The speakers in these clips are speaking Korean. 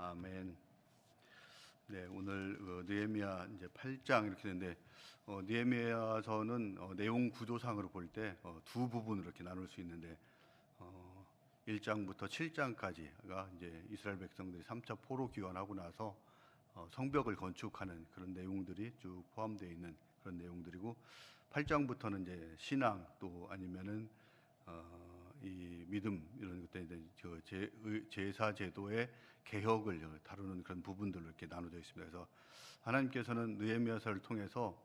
아멘. 네, 오늘 느헤미야 이제 8장 이렇게 되는데 느헤미야서는 내용 구조상으로 볼 때 두 부분으로 이렇게 나눌 수 있는데 1장부터 7장까지가 이제 이스라엘 백성들이 3차 포로 귀환하고 나서 성벽을 건축하는 그런 내용들이 쭉 포함되어 있는 그런 내용들이고, 8장부터는 이제 신앙 또 아니면은 이 믿음 이런 것들 제사 제도의 개혁을 다루는 그런 부분들로 이렇게 나눠져 있습니다. 그래서 하나님께서는 느헤미야서를 통해서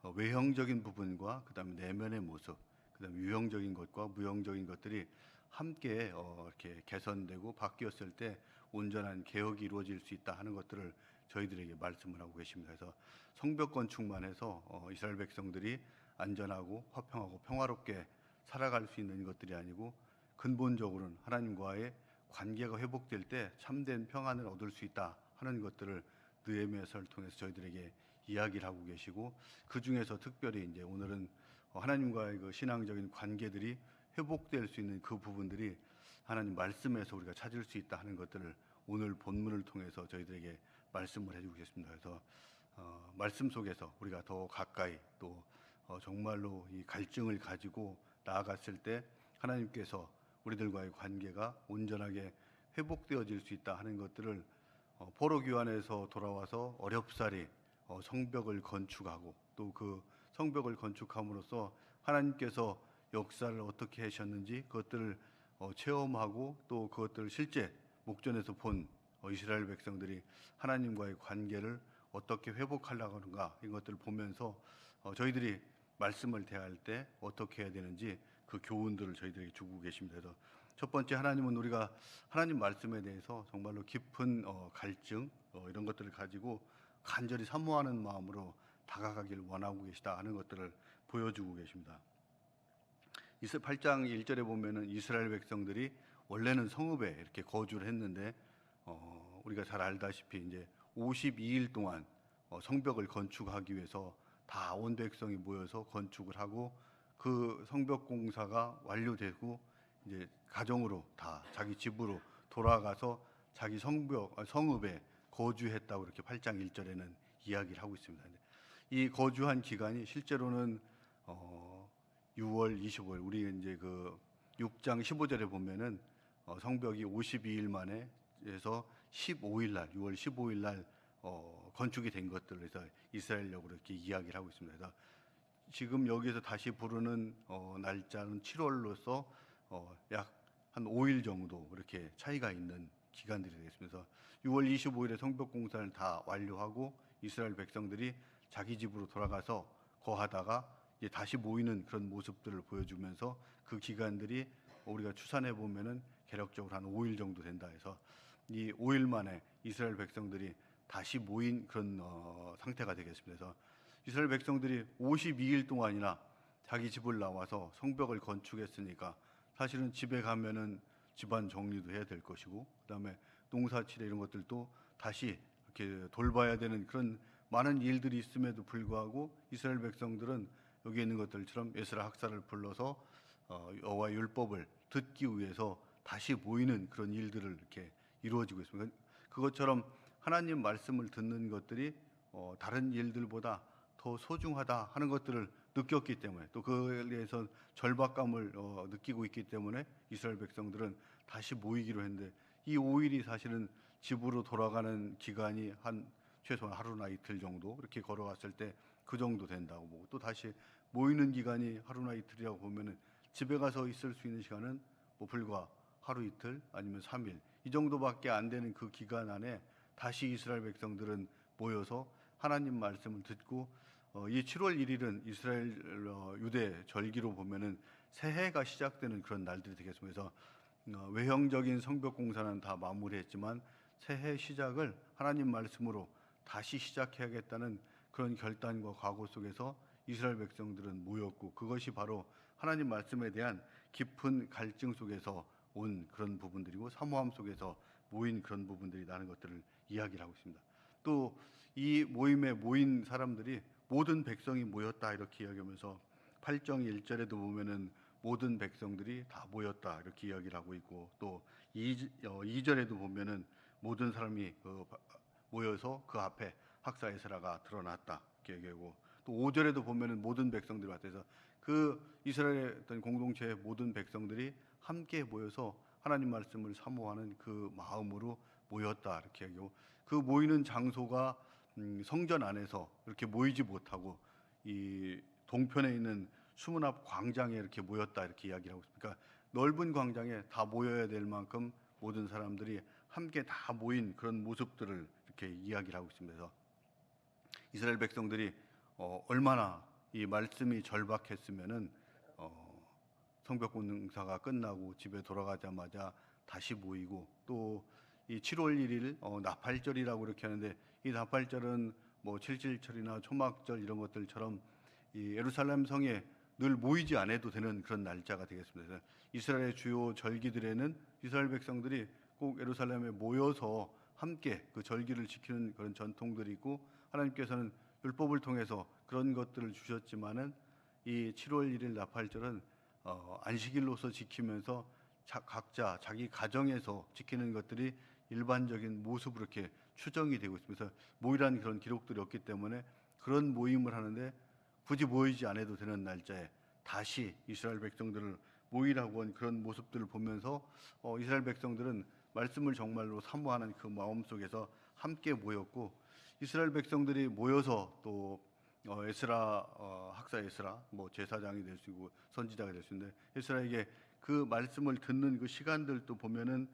외형적인 부분과 그다음에 내면의 모습, 그다음에 유형적인 것과 무형적인 것들이 함께 이렇게 개선되고 바뀌었을 때 온전한 개혁이 이루어질 수 있다 하는 것들을 저희들에게 말씀을 하고 계십니다. 그래서 성벽 건축만 해서 이스라엘 백성들이 안전하고 화평하고 평화롭게 살아갈 수 있는 것들이 아니고, 근본적으로는 하나님과의 관계가 회복될 때 참된 평안을 얻을 수 있다 하는 것들을 느헤미야서를 통해서 저희들에게 이야기를 하고 계시고, 그 중에서 특별히 이제 오늘은 하나님과의 그 신앙적인 관계들이 회복될 수 있는 그 부분들이 하나님 말씀에서 우리가 찾을 수 있다 하는 것들을 오늘 본문을 통해서 저희들에게 말씀을 해주고 계십니다. 그래서 말씀 속에서 우리가 더 가까이 또 정말로 이 갈증을 가지고 나아갔을 때 하나님께서 우리들과의 관계가 온전하게 회복되어질 수 있다 하는 것들을 포로 귀환에서 돌아와서 어렵사리 성벽을 건축하고, 또 그 성벽을 건축함으로써 하나님께서 역사를 어떻게 하셨는지 그것들을 체험하고, 또 그것들을 실제 목전에서 본 이스라엘 백성들이 하나님과의 관계를 어떻게 회복하려고 하는가, 이것들을 보면서 저희들이 말씀을 대할 때 어떻게 해야 되는지 그 교훈들을 저희들에게 주고 계십니다. 그래서 첫 번째, 하나님은 우리가 하나님 말씀에 대해서 정말로 깊은 갈증 이런 것들을 가지고 간절히 사모하는 마음으로 다가가길 원하고 계시다 하는 것들을 보여주고 계십니다. 8장 1절에 보면은 이스라엘 백성들이 원래는 성읍에 이렇게 거주를 했는데 우리가 잘 알다시피 이제 52일 동안 성벽을 건축하기 위해서 다 온 백성이 모여서 건축을 하고, 그 성벽 공사가 완료되고 이제 가정으로 다 자기 집으로 돌아가서 자기 성읍에 거주했다고 이렇게 8장 1절에는 이야기를 하고 있습니다. 이 거주한 기간이 실제로는 6월 25일, 우리 이제 그 6장 15절에 보면은 성벽이 52일 만에 해서 15일 날, 6월 15일 날 건축이 된 것들을 해서 이스라엘역으로 이렇게 이야기를 하고 있습니다. 그래서 지금 여기서 다시 부르는 날짜는 7월로서 약 한 5일 정도 이렇게 차이가 있는 기간들이 되겠습니다. 6월 25일에 성벽 공사를 다 완료하고 이스라엘 백성들이 자기 집으로 돌아가서 거하다가 이제 다시 모이는 그런 모습들을 보여주면서, 그 기간들이 우리가 추산해 보면은 개력적으로 한 5일 정도 된다 해서 이 5일 만에 이스라엘 백성들이 다시 모인 그런 상태가 되겠습니다. 그래서 이스라엘 백성들이 52일 동안이나 자기 집을 나와서 성벽을 건축했으니까 사실은 집에 가면은 집안 정리도 해야 될 것이고, 그다음에 농사치레 이런 것들도 다시 이렇게 돌봐야 되는 그런 많은 일들이 있음에도 불구하고 이스라엘 백성들은 여기 있는 것들처럼 에스라 학사를 불러서 여호와의 율법을 듣기 위해서 다시 모이는 그런 일들을 이렇게 이루어지고 있습니다. 그것처럼 하나님 말씀을 듣는 것들이 다른 일들보다 더 소중하다 하는 것들을 느꼈기 때문에, 또 그에 대해서 절박감을 느끼고 있기 때문에 이스라엘 백성들은 다시 모이기로 했는데, 이 5일이 사실은 집으로 돌아가는 기간이 한 최소한 하루나 이틀 정도 이렇게 걸어갔을 때 그 정도 된다고 보고, 또 다시 모이는 기간이 하루나 이틀이라고 보면은 집에 가서 있을 수 있는 시간은 뭐 불과 하루 이틀 아니면 3일 이 정도밖에 안 되는 그 기간 안에 다시 이스라엘 백성들은 모여서 하나님 말씀을 듣고, 이 7월 1일은 이스라엘 유대 절기로 보면은 새해가 시작되는 그런 날들이 되겠습니다. 그래서 외형적인 성벽 공사는 다 마무리했지만 새해 시작을 하나님 말씀으로 다시 시작해야겠다는 그런 결단과 각오 속에서 이스라엘 백성들은 모였고, 그것이 바로 하나님 말씀에 대한 깊은 갈증 속에서 온 그런 부분들이고, 사모함 속에서 모인 그런 부분들이라는 것들을 이야기를 하고 있습니다. 또 이 모임에 모인 사람들이 모든 백성이 모였다 이렇게 이야기하면서 8장 1절에도 보면은 모든 백성들이 다 모였다 이렇게 이야기를 하고 있고, 또 2절에도 보면은 모든 사람이 모여서 그 앞에 학사 에스라가 드러났다 이렇게 얘기하고, 또 5절에도 보면은 모든 백성들이 왔대서 그 이스라엘의 어떤 공동체의 모든 백성들이 함께 모여서 하나님 말씀을 사모하는 그 마음으로 모였다 이렇게 얘기하고, 그 모이는 장소가 성전 안에서 이렇게 모이지 못하고 이 동편에 있는 수문 앞 광장에 이렇게 모였다 이렇게 이야기를 하고 있습니다. 그러니까 넓은 광장에 다 모여야 될 만큼 모든 사람들이 함께 다 모인 그런 모습들을 이렇게 이야기를 하고 있습니다. 그래서 이스라엘 백성들이 얼마나 이 말씀이 절박했으면은 성벽 공사가 끝나고 집에 돌아가자마자 다시 모이고, 또 이 7월 1일 나팔절이라고 이렇게 하는데, 이 나팔절은 뭐 칠칠절이나 초막절 이런 것들처럼 이 예루살렘 성에 늘 모이지 않아도 되는 그런 날짜가 되겠습니다. 그래서 이스라엘의 주요 절기들에는 이스라엘 백성들이 꼭 예루살렘에 모여서 함께 그 절기를 지키는 그런 전통들이 있고, 하나님께서는 율법을 통해서 그런 것들을 주셨지만은 이 7월 1일 나팔절은 안식일로서 지키면서 각자 자기 가정에서 지키는 것들이 일반적인 모습으로 이렇게 추정이 되고 있습니다. 그래서 모이라는 그런 기록들이 없기 때문에 그런 모임을 하는데 굳이 모이지 않아도 되는 날짜에 다시 이스라엘 백성들을 모이라고 한 그런 모습들을 보면서 이스라엘 백성들은 말씀을 정말로 사모하는 그 마음 속에서 함께 모였고, 이스라엘 백성들이 모여서 또 에스라 학사 에스라 뭐 제사장이 될 수 있고 선지자가 될 수 있는데, 에스라에게 그 말씀을 듣는 그 시간들도 보면은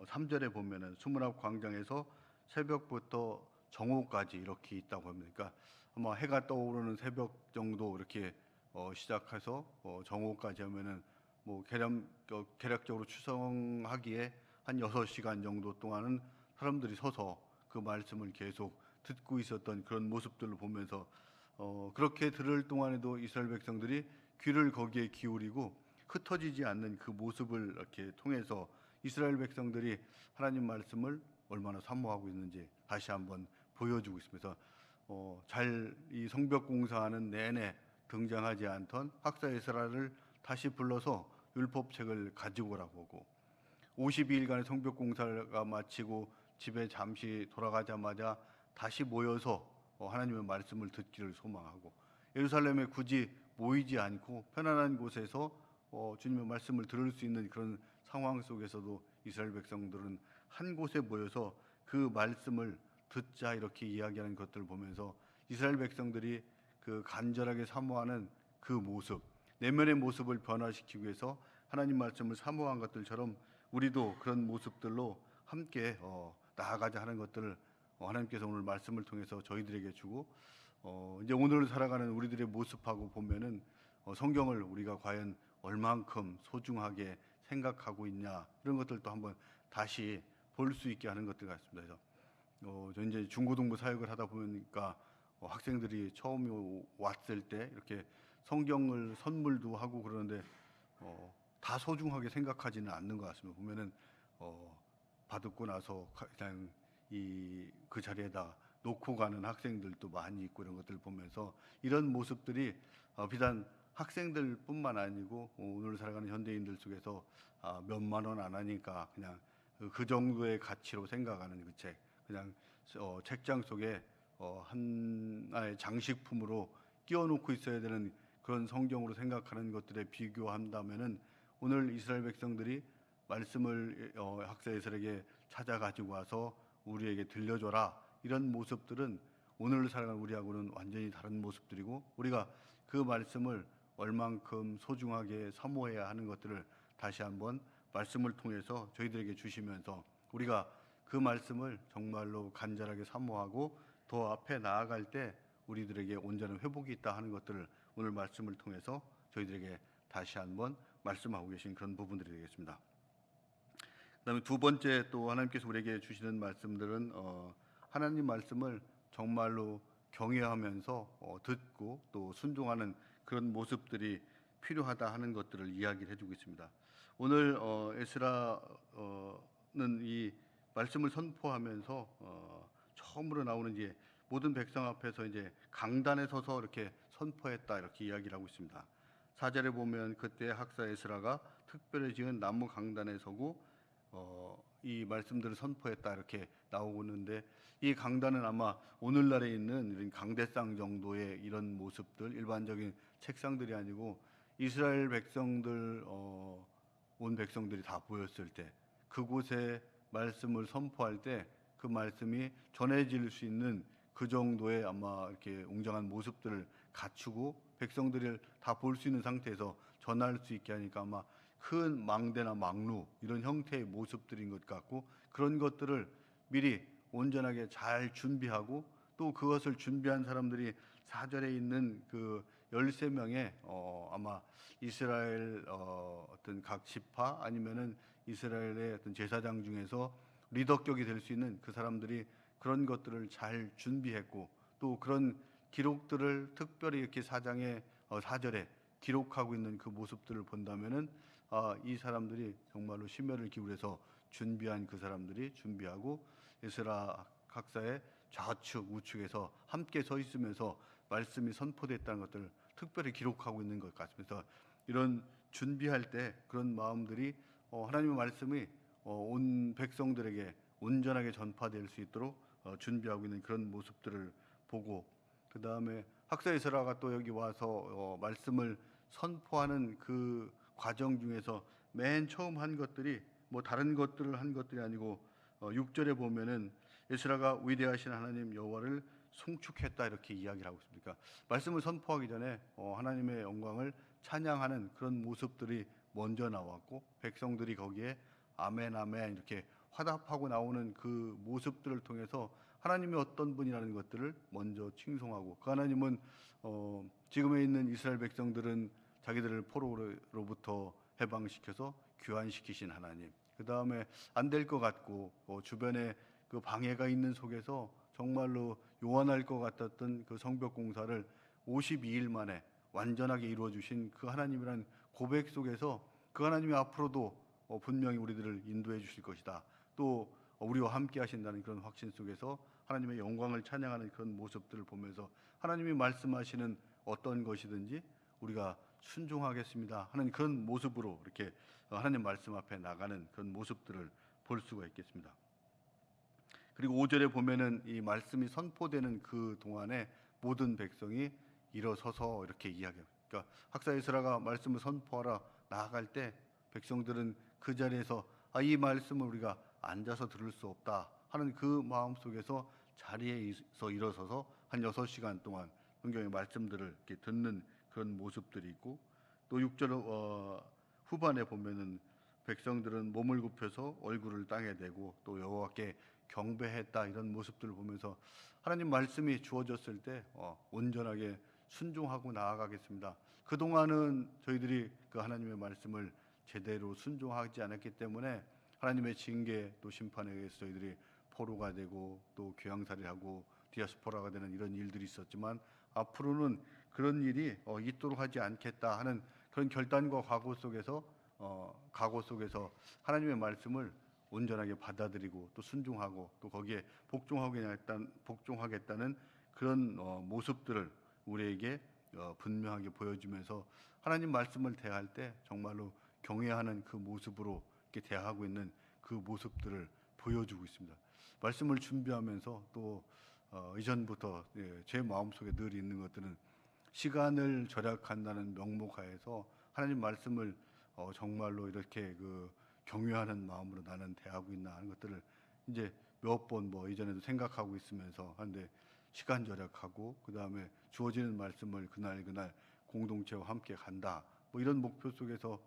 3절에 보면은 수문 앞 광장에서 새벽부터 정오까지 이렇게 있다고 합니다. 그러니까 아마 해가 떠오르는 새벽 정도 이렇게 시작해서 정오까지 하면은 뭐 계략적으로 추정하기에 한 6시간 정도 동안은 사람들이 서서 그 말씀을 계속 듣고 있었던 그런 모습들을 보면서 그렇게 들을 동안에도 이스라엘 백성들이 귀를 거기에 기울이고 흩어지지 않는 그 모습을 이렇게 통해서 이스라엘 백성들이 하나님 말씀을 얼마나 사모하고 있는지 다시 한번 보여주고 있습니다. 잘 이 성벽 공사하는 내내 등장하지 않던 학사 에스라를 다시 불러서 율법책을 가지고 오라고 하고, 52일간의 성벽 공사가 마치고 집에 잠시 돌아가자마자 다시 모여서 하나님의 말씀을 듣기를 소망하고, 예루살렘에 굳이 모이지 않고 편안한 곳에서 주님의 말씀을 들을 수 있는 그런 상황 속에서도 이스라엘 백성들은 한 곳에 모여서 그 말씀을 듣자 이렇게 이야기하는 것들을 보면서 이스라엘 백성들이 그 간절하게 사모하는 그 모습, 내면의 모습을 변화시키기 위해서 하나님 말씀을 사모한 것들처럼 우리도 그런 모습들로 함께 나아가자 하는 것들을 하나님께서 오늘 말씀을 통해서 저희들에게 주고, 이제 오늘 살아가는 우리들의 모습하고 보면은 성경을 우리가 과연 얼만큼 소중하게 생각하고 있냐, 이런 것들도 한번 다시 볼 수 있게 하는 것들 같습니다. 그래서 저 이제 중고등부 사역을 하다 보니까 학생들이 처음 왔을 때 이렇게 성경을 선물도 하고 그러는데 다 소중하게 생각하지는 않는 것 같습니다. 보면은 받고 나서 그냥 그 자리에다 놓고 가는 학생들도 많이 있고, 이런 것들을 보면서 이런 모습들이 비단 학생들뿐만 아니고 오늘 살아가는 현대인들 속에서 몇만 원 안 하니까 그냥 그 정도의 가치로 생각하는 그 책, 그냥 책장 속에 하나의 장식품으로 끼워놓고 있어야 되는 그런 성경으로 생각하는 것들에 비교한다면은, 오늘 이스라엘 백성들이 말씀을 학사 에스라에게 찾아가지고 와서 우리에게 들려줘라, 이런 모습들은 오늘 살아가는 우리하고는 완전히 다른 모습들이고, 우리가 그 말씀을 얼만큼 소중하게 사모해야 하는 것들을 다시 한번 말씀을 통해서 저희들에게 주시면서 우리가 그 말씀을 정말로 간절하게 사모하고 더 앞에 나아갈 때 우리들에게 온전한 회복이 있다 하는 것들을 오늘 말씀을 통해서 저희들에게 다시 한번 말씀하고 계신 그런 부분들이 되겠습니다. 그다음에 두 번째 또 하나님께서 우리에게 주시는 말씀들은 하나님 말씀을 정말로 경외하면서 듣고 또 순종하는 그런 모습들이 필요하다 하는 것들을 이야기를 해주고 있습니다. 오늘 에스라는 이 말씀을 선포하면서 처음으로 나오는 이제 모든 백성 앞에서 이제 강단에 서서 이렇게 선포했다 이렇게 이야기를 하고 있습니다. 4절에 보면 그때 학사 에스라가 특별히 지은 나무 강단에 서고 이 말씀들을 선포했다 이렇게 나오고 있는데, 이 강단은 아마 오늘날에 있는 이런 강대상 정도의 이런 모습들, 일반적인 책상들이 아니고 이스라엘 백성들 온 백성들이 다 모였을 때 그곳에 말씀을 선포할 때 그 말씀이 전해질 수 있는 그 정도의 아마 이렇게 웅장한 모습들을 갖추고 백성들을 다 볼 수 있는 상태에서 전할 수 있게 하니까 아마 큰 망대나 망루 이런 형태의 모습들인 것 같고, 그런 것들을 미리 온전하게 잘 준비하고 또 그것을 준비한 사람들이 4절에 있는 그 13명의 아마 이스라엘 어떤 각 지파 아니면은 이스라엘의 어떤 제사장 중에서 리더격이 될 수 있는 그 사람들이 그런 것들을 잘 준비했고, 또 그런 기록들을 특별히 이렇게 4절에 기록하고 있는 그 모습들을 본다면은 이 사람들이 정말로 심혈을 기울여서 준비한 그 사람들이 준비하고 에스라 학사의 좌측 우측에서 함께 서 있으면서 말씀이 선포됐다는 것들을 특별히 기록하고 있는 것 같습니다. 이런 준비할 때 그런 마음들이 하나님의 말씀이 온 백성들에게 온전하게 전파될 수 있도록 준비하고 있는 그런 모습들을 보고, 그 다음에 학사 에스라가 또 여기 와서 말씀을 선포하는 그 과정 중에서 맨 처음 한 것들이 뭐 다른 것들을 한 것들이 아니고 6절에 보면은 에스라가 위대하신 하나님 여호와를 송축했다 이렇게 이야기를 하고 있습니다. 말씀을 선포하기 전에 하나님의 영광을 찬양하는 그런 모습들이 먼저 나왔고, 백성들이 거기에 아멘 아멘 이렇게 화답하고 나오는 그 모습들을 통해서 하나님이 어떤 분이라는 것들을 먼저 칭송하고, 그 하나님은 지금에 있는 이스라엘 백성들은 자기들을 포로로부터 해방시켜서 귀환시키신 하나님, 그 다음에 안 될 것 같고 주변에 그 방해가 있는 속에서 정말로 요원할 것 같았던 그 성벽 공사를 52일 만에 완전하게 이루어 주신 그 하나님이란 고백 속에서 그 하나님이 앞으로도 분명히 우리들을 인도해 주실 것이다, 또 우리와 함께 하신다는 그런 확신 속에서 하나님의 영광을 찬양하는 그런 모습들을 보면서 하나님이 말씀하시는 어떤 것이든지 우리가 순종하겠습니다 하는 그런 모습으로 이렇게 하나님 말씀 앞에 나가는 그런 모습들을 볼 수가 있겠습니다. 그리고 5절에 보면은 이 말씀이 선포되는 그 동안에 모든 백성이 일어서서 이렇게 이야기합니다. 그러니까 학사 에스라가 말씀을 선포하러 나아갈 때 백성들은 그 자리에서 이 말씀을 우리가 앉아서 들을 수 없다 하는 그 마음 속에서 자리에서 일어서서 한 6시간 동안 성경의 말씀들을 이렇게 듣는 그런 모습들이 있고, 또 6절 후반에 보면은 백성들은 몸을 굽혀서 얼굴을 땅에 대고 또 여호와께 경배했다 이런 모습들을 보면서 하나님 말씀이 주어졌을 때 온전하게 순종하고 나아가겠습니다. 그동안은 저희들이 그 하나님의 말씀을 제대로 순종하지 않았기 때문에 하나님의 징계 또 심판에 의해서 저희들이 포로가 되고 또 귀양살이를 하고 디아스포라가 되는 이런 일들이 있었지만, 앞으로는 그런 일이 있도록 하지 않겠다 하는 그런 결단과 각오 속에서 하나님의 말씀을 온전하게 받아들이고 또 순종하고 또 거기에 복종하겠다는 그런 모습들을 우리에게 분명하게 보여주면서 하나님 말씀을 대할 때 정말로 경외하는 그 모습으로 이렇게 대하고 있는 그 모습들을 보여주고 있습니다. 말씀을 준비하면서 또 이전부터 제 마음속에 늘 있는 것들은 시간을 절약한다는 명목하에서 하나님 말씀을 정말로 이렇게 그 경외하는 마음으로 나는 대하고 있나 하는 것들을 이제 몇 번 이전에도 생각하고 있으면서 한데, 시간 절약하고 그 다음에 주어지는 말씀을 그날 공동체와 함께 간다 이런 목표 속에서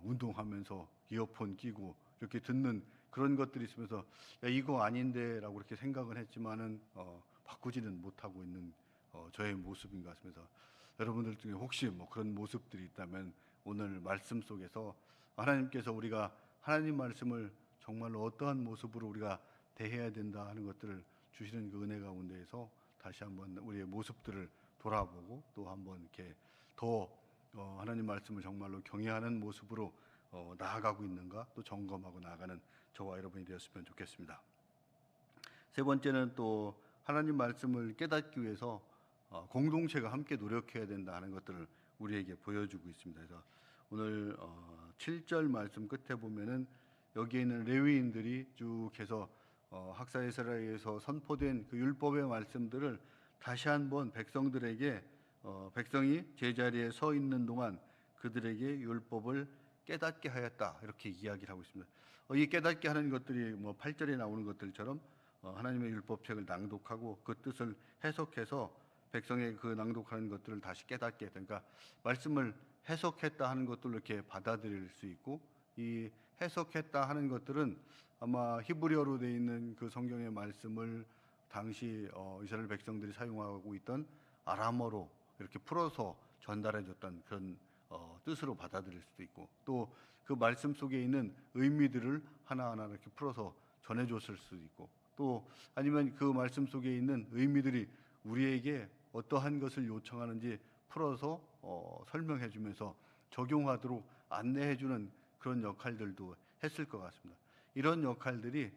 운동하면서 이어폰 끼고 이렇게 듣는 그런 것들이 있으면서 이거 아닌데라고 이렇게 생각은 했지만은 바꾸지는 못하고 있는 저의 모습인 것 같습니다. 여러분들 중에 혹시 그런 모습들이 있다면 오늘 말씀 속에서 하나님께서 우리가 하나님 말씀을 정말로 어떠한 모습으로 우리가 대해야 된다 하는 것들을 주시는 그 은혜 가운데에서 다시 한번 우리의 모습들을 돌아보고 또 한번 이렇게 더 하나님 말씀을 정말로 경외하는 모습으로 나아가고 있는가 또 점검하고 나아가는 저와 여러분이 되었으면 좋겠습니다. 세 번째는 또 하나님 말씀을 깨닫기 위해서 공동체가 함께 노력해야 된다 하는 것들을 우리에게 보여주고 있습니다. 그래서 오늘 7절 말씀 끝에 보면은 여기에 있는 레위인들이 쭉 해서 학사에스라에서 선포된 그 율법의 말씀들을 다시 한번 백성들에게 백성이 제자리에 서 있는 동안 그들에게 율법을 깨닫게 하였다, 이렇게 이야기를 하고 있습니다. 이 깨닫게 하는 것들이 8절에 나오는 것들처럼 하나님의 율법책을 낭독하고 그 뜻을 해석해서 백성의 그 낭독하는 것들을 다시 깨닫게, 그러니까 말씀을 해석했다 하는 것들을 이렇게 받아들일 수 있고, 이 해석했다 하는 것들은 아마 히브리어로 되어 있는 그 성경의 말씀을 당시 이스라엘 백성들이 사용하고 있던 아람어로 이렇게 풀어서 전달해 줬던 그런 뜻으로 받아들일 수도 있고, 또 그 말씀 속에 있는 의미들을 하나하나 이렇게 풀어서 전해 줬을 수도 있고, 또 아니면 그 말씀 속에 있는 의미들이 우리에게 어떠한 것을 요청하는지 풀어서 설명해 주면서 적용하도록 안내해 주는 그런 역할들도 했을 것 같습니다. 이런 역할들이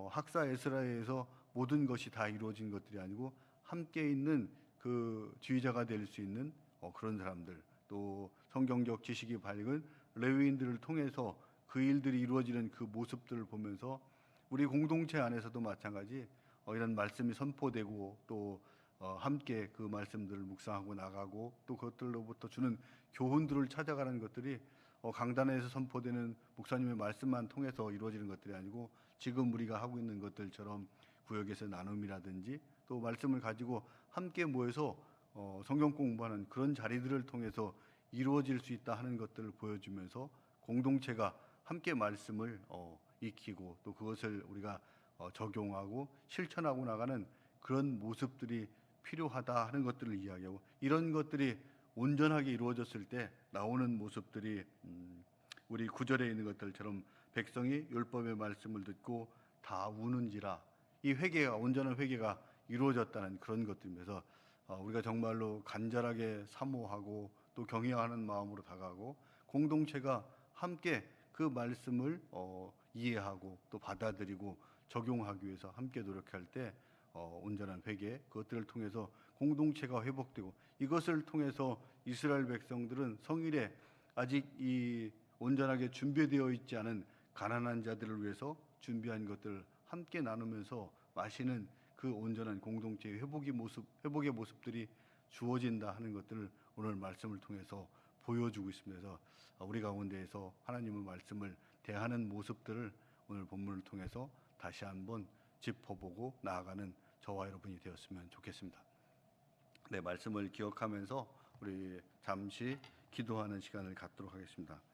학사 에스라에서 모든 것이 다 이루어진 것들이 아니고 함께 있는 그 지휘자가 될 수 있는 그런 사람들, 또 성경적 지식이 밝은 레위인들을 통해서 그 일들이 이루어지는 그 모습들을 보면서 우리 공동체 안에서도 마찬가지 이런 말씀이 선포되고 또 함께 그 말씀들을 묵상하고 나가고 또 그것들로부터 주는 교훈들을 찾아가는 것들이 강단에서 선포되는 목사님의 말씀만 통해서 이루어지는 것들이 아니고 지금 우리가 하고 있는 것들처럼 구역에서 나눔이라든지 또 말씀을 가지고 함께 모여서 성경 공부하는 그런 자리들을 통해서 이루어질 수 있다 하는 것들을 보여주면서 공동체가 함께 말씀을 익히고 또 그것을 우리가 적용하고 실천하고 나가는 그런 모습들이 필요하다 하는 것들을 이야기하고, 이런 것들이 온전하게 이루어졌을 때 나오는 모습들이 우리 구절에 있는 것들처럼 백성이 율법의 말씀을 듣고 다 우는지라, 이 회개가, 온전한 회개가 이루어졌다는 그런 것들이면서 우리가 정말로 간절하게 사모하고 또 경외하는 마음으로 다가가고 공동체가 함께 그 말씀을 이해하고 또 받아들이고 적용하기 위해서 함께 노력할 때 온전한 회개, 그것들을 통해서 공동체가 회복되고, 이것을 통해서 이스라엘 백성들은 성일에 아직 이 온전하게 준비되어 있지 않은 가난한 자들을 위해서 준비한 것들을 함께 나누면서 마시는 그 온전한 공동체의 회복의 모습들이 주어진다 하는 것들을 오늘 말씀을 통해서 보여주고 있습니다. 그래서 우리 가운데에서 하나님의 말씀을 대하는 모습들을 오늘 본문을 통해서 다시 한번 짚어보고 나아가는 저와 여러분이 되었으면 좋겠습니다. 네, 말씀을 기억하면서 우리 잠시 기도하는 시간을 갖도록 하겠습니다.